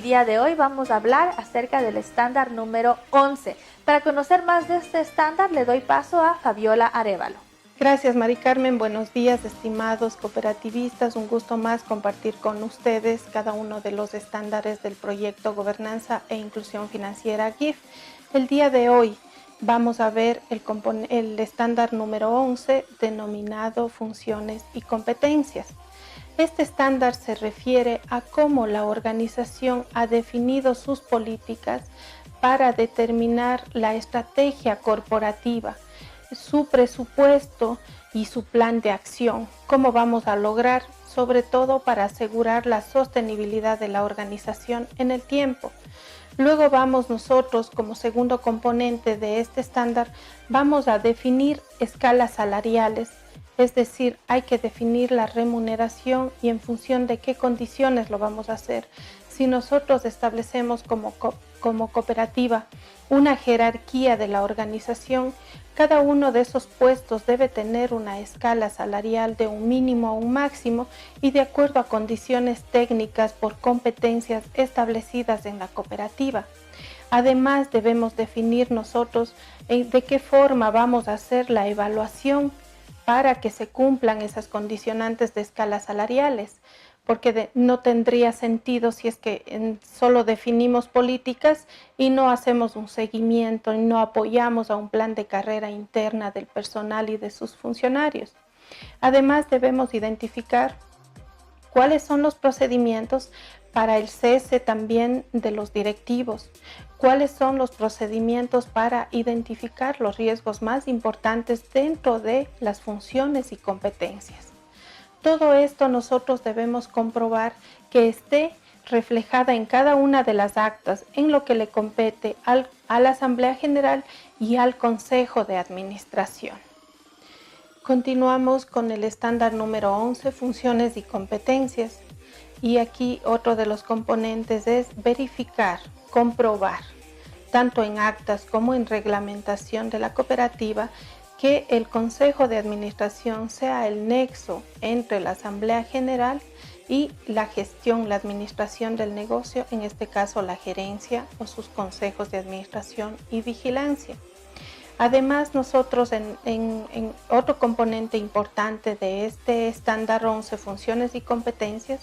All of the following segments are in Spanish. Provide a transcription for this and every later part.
día de hoy vamos a hablar acerca del estándar número 11. Para conocer más de este estándar le doy paso a Fabiola Arévalo. Gracias, Mari Carmen. Buenos días, estimados cooperativistas. Un gusto más compartir con ustedes cada uno de los estándares del proyecto Gobernanza e Inclusión Financiera GIF. El día de hoy vamos a ver el estándar número 11 denominado Funciones y Competencias. Este estándar se refiere a cómo la organización ha definido sus políticas para determinar la estrategia corporativa, su presupuesto y su plan de acción, cómo vamos a lograr, sobre todo para asegurar la sostenibilidad de la organización en el tiempo. Luego vamos nosotros, como segundo componente de este estándar, vamos a definir escalas salariales, es decir, hay que definir la remuneración y en función de qué condiciones lo vamos a hacer. Si nosotros establecemos como cooperativa una jerarquía de la organización, cada uno de esos puestos debe tener una escala salarial de un mínimo a un máximo y de acuerdo a condiciones técnicas por competencias establecidas en la cooperativa. Además, debemos definir nosotros de qué forma vamos a hacer la evaluación para que se cumplan esas condicionantes de escalas salariales, porque no tendría sentido si es que solo definimos políticas y no hacemos un seguimiento y no apoyamos a un plan de carrera interna del personal y de sus funcionarios. Además, debemos identificar cuáles son los procedimientos para el cese también de los directivos, cuáles son los procedimientos para identificar los riesgos más importantes dentro de las funciones y competencias. Todo esto nosotros debemos comprobar que esté reflejada en cada una de las actas en lo que le compete a la Asamblea General y al Consejo de Administración. Continuamos con el estándar número 11, funciones y competencias. Y aquí otro de los componentes es verificar, comprobar, tanto en actas como en reglamentación de la cooperativa, que el Consejo de Administración sea el nexo entre la Asamblea General y la gestión, la administración del negocio, en este caso la gerencia o sus consejos de administración y vigilancia. Además, nosotros en otro componente importante de este estándar 11, funciones y competencias,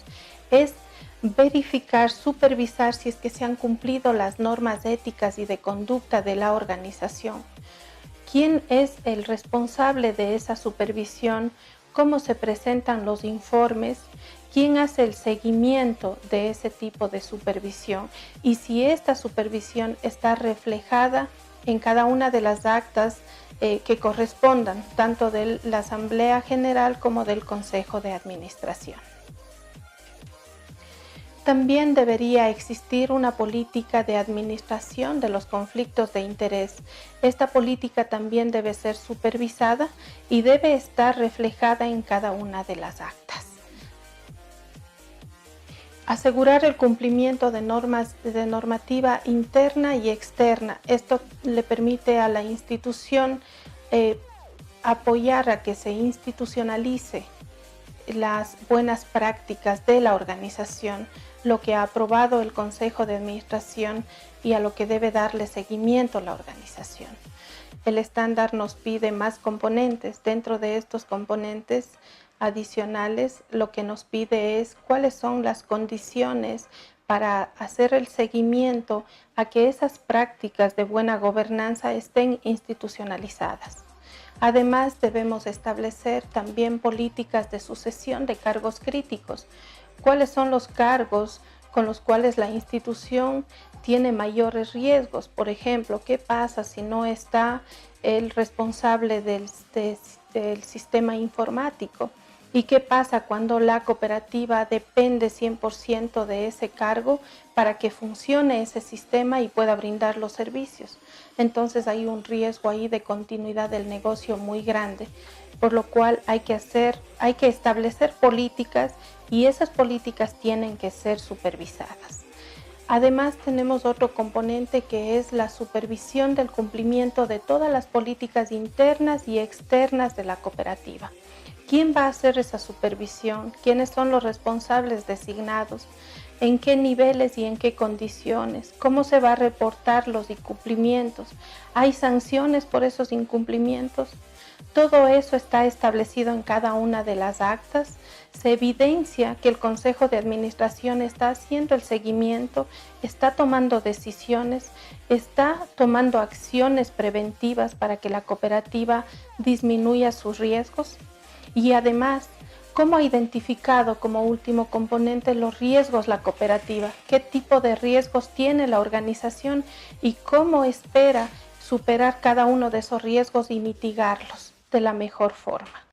es verificar, supervisar si es que se han cumplido las normas éticas y de conducta de la organización. ¿Quién es el responsable de esa supervisión? ¿Cómo se presentan los informes? ¿Quién hace el seguimiento de ese tipo de supervisión? Y si esta supervisión está reflejada en cada una de las actas que correspondan, tanto de la Asamblea General como del Consejo de Administración. También debería existir una política de administración de los conflictos de interés. Esta política también debe ser supervisada y debe estar reflejada en cada una de las actas. Asegurar el cumplimiento de normativa interna y externa. Esto le permite a la institución apoyar a que se institucionalice las buenas prácticas de la organización, lo que ha aprobado el Consejo de Administración y a lo que debe darle seguimiento la organización. El estándar nos pide más componentes. Dentro de estos componentes adicionales, lo que nos pide es cuáles son las condiciones para hacer el seguimiento a que esas prácticas de buena gobernanza estén institucionalizadas. Además, debemos establecer también políticas de sucesión de cargos críticos. ¿Cuáles son los cargos con los cuales la institución tiene mayores riesgos? Por ejemplo, ¿qué pasa si no está el responsable del sistema informático? ¿Y qué pasa cuando la cooperativa depende 100% de ese cargo para que funcione ese sistema y pueda brindar los servicios? Entonces hay un riesgo ahí de continuidad del negocio muy grande, por lo cual hay que establecer políticas y esas políticas tienen que ser supervisadas. Además, tenemos otro componente que es la supervisión del cumplimiento de todas las políticas internas y externas de la cooperativa. ¿Quién va a hacer esa supervisión? ¿Quiénes son los responsables designados? en qué niveles y en qué condiciones, cómo se va a reportar los incumplimientos, hay sanciones por esos incumplimientos. Todo eso está establecido en cada una de las actas. Se evidencia que el Consejo de Administración está haciendo el seguimiento, está tomando decisiones, está tomando acciones preventivas para que la cooperativa disminuya sus riesgos. Y además, ¿cómo ha identificado como último componente los riesgos la cooperativa? ¿Qué tipo de riesgos tiene la organización y cómo espera superar cada uno de esos riesgos y mitigarlos de la mejor forma?